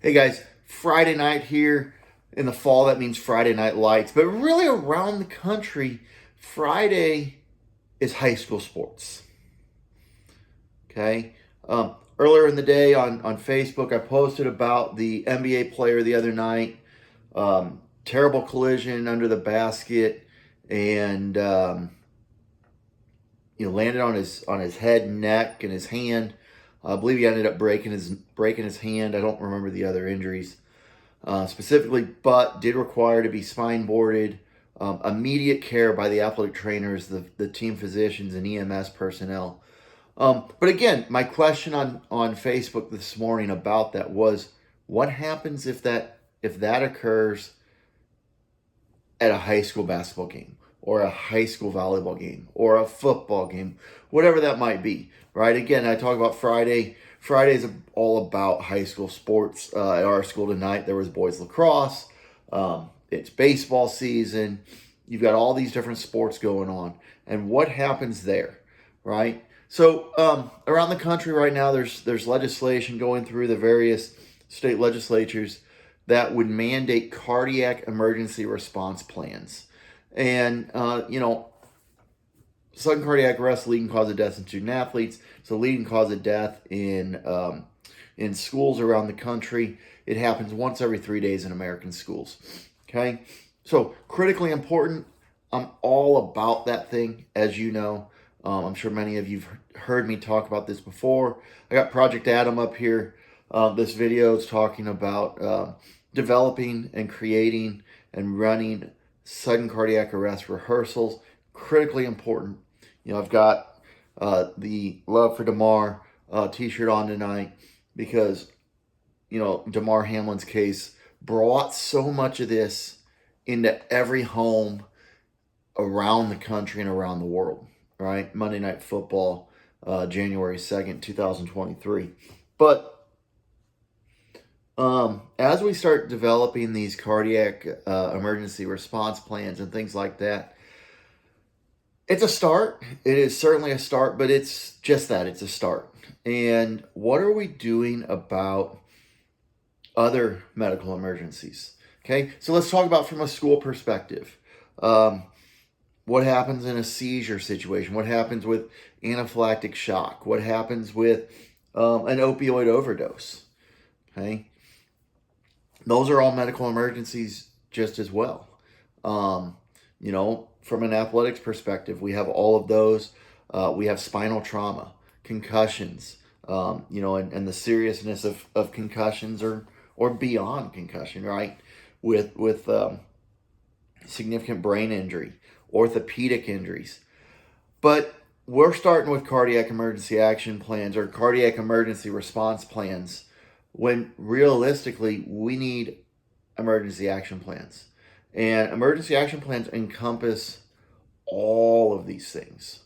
Hey guys, Friday night here in the fall, that means Friday night lights, but really around the country, Friday is high school sports. Okay. Earlier in the day on Facebook, I posted about the NBA player the other night. Terrible collision under the basket and landed on his head, neck, and his hand. I believe he ended up breaking his hand. I don't remember the other injuries specifically, but did require to be spine boarded, immediate care by the athletic trainers, the team physicians, and EMS personnel. But again, my question on Facebook this morning about that was, what happens if that occurs at a high school basketball game or a high school volleyball game or a football game, whatever that might be, right? Again, I talk about Friday. Friday is all about high school sports. At our school tonight, there was boys lacrosse. It's baseball season. You've got all these different sports going on. And what happens there, right? So around the country right now, there's legislation going through the various state legislatures that would mandate cardiac emergency response plans. And, sudden cardiac arrest, leading cause of death in student athletes. So leading cause of death in schools around the country. It happens once every 3 days in American schools. Okay? So critically important. I'm all about that thing, as you know. I'm sure many of you've heard me talk about this before. I got Project Adam up here. This video is talking about developing and creating and running sudden cardiac arrest rehearsals. Critically important. I've got the Love for DeMar t-shirt on tonight because, DeMar Hamlin's case brought so much of this into every home around the country and around the world, right? Monday Night Football, January 2nd, 2023. But as we start developing these cardiac emergency response plans and things like that, it's a start. It is certainly a start, but it's just that. It's a start. And what are we doing about other medical emergencies? Okay, so let's talk about from a school perspective. What happens in a seizure situation? What happens with anaphylactic shock? What happens with an opioid overdose? Okay, those are all medical emergencies just as well. From an athletics perspective, we have all of those. We have spinal trauma, concussions, and the seriousness of concussions or beyond concussion, right? With significant brain injury, orthopedic injuries. But we're starting with cardiac emergency action plans or cardiac emergency response plans when realistically we need emergency action plans. And emergency action plans encompass all of these things.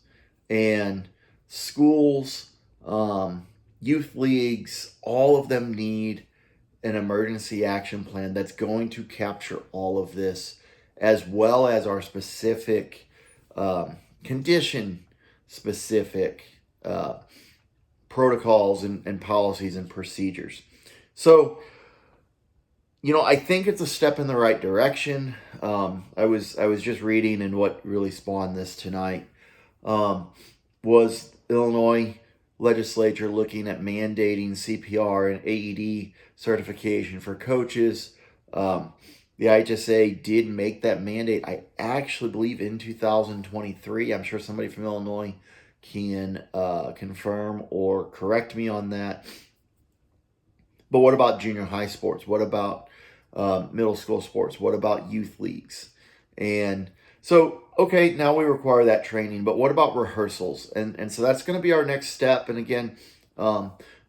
And schools, youth leagues, all of them need an emergency action plan that's going to capture all of this, as well as our specific condition specific protocols and policies and procedures. So, I think it's a step in the right direction. I was just reading, and what really spawned this tonight was Illinois legislature looking at mandating CPR and AED certification for coaches. The IHSA did make that mandate, I actually believe, in 2023. I'm sure somebody from Illinois can confirm or correct me on that. But what about junior high sports? What about middle school sports? What about youth leagues? And so, okay, now we require that training, but what about rehearsals? And so that's going to be our next step. And again,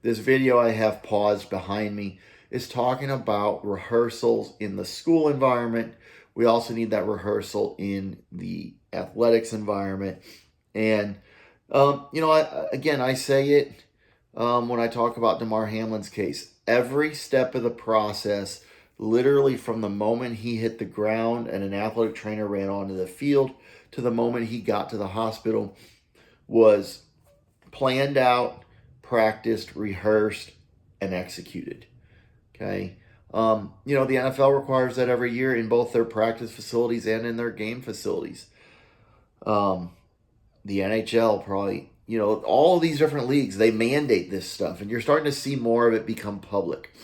this video I have paused behind me is talking about rehearsals in the school environment. We also need that rehearsal in the athletics environment. And, I say it when I talk about DeMar Hamlin's case. Every step of the process, literally from the moment he hit the ground and an athletic trainer ran onto the field to the moment he got to the hospital, was planned out, practiced, rehearsed, and executed. Okay. The NFL requires that every year in both their practice facilities and in their game facilities. Um, the NHL probably, all these different leagues, they mandate this stuff, and you're starting to see more of it become public.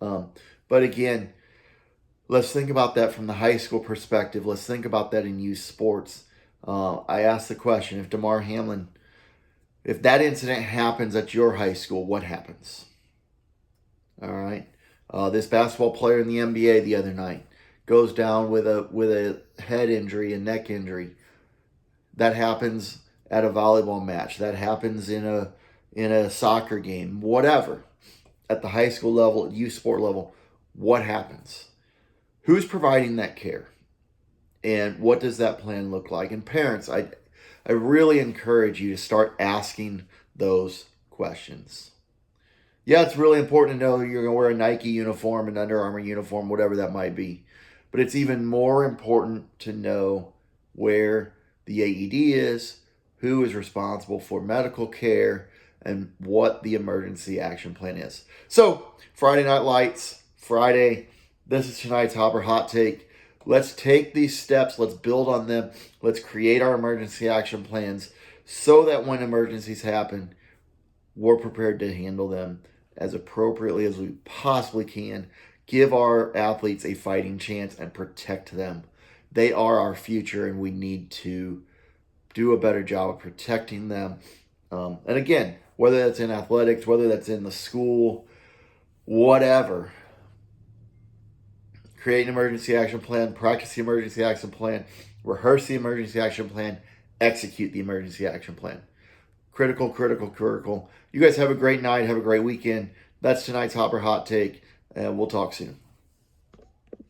Um, but again, let's think about that from the high school perspective. Let's think about that in youth sports. I asked the question, if Damar Hamlin, if that incident happens at your high school, what happens? All right. This basketball player in the NBA the other night goes down with a head injury, a neck injury. That happens at a volleyball match. That happens in a soccer game. Whatever. At the high school level, at youth sport level, what happens? Who's providing that care? And what does that plan look like? And parents, I really encourage you to start asking those questions. Yeah, it's really important to know you're going to wear a Nike uniform, an Under Armour uniform, whatever that might be. But it's even more important to know where the AED is, who is responsible for medical care, and what the emergency action plan is. So, Friday Night Lights, Friday, this is tonight's Hopper Hot Take. Let's take these steps, let's build on them, let's create our emergency action plans so that when emergencies happen, we're prepared to handle them as appropriately as we possibly can, give our athletes a fighting chance, and protect them. They are our future, and we need to do a better job of protecting them. And again, whether that's in athletics, whether that's in the school, whatever, create an emergency action plan, practice the emergency action plan, rehearse the emergency action plan, execute the emergency action plan. Critical, critical, critical. You guys have a great night. Have a great weekend. That's tonight's Hopper Hot Take, and we'll talk soon.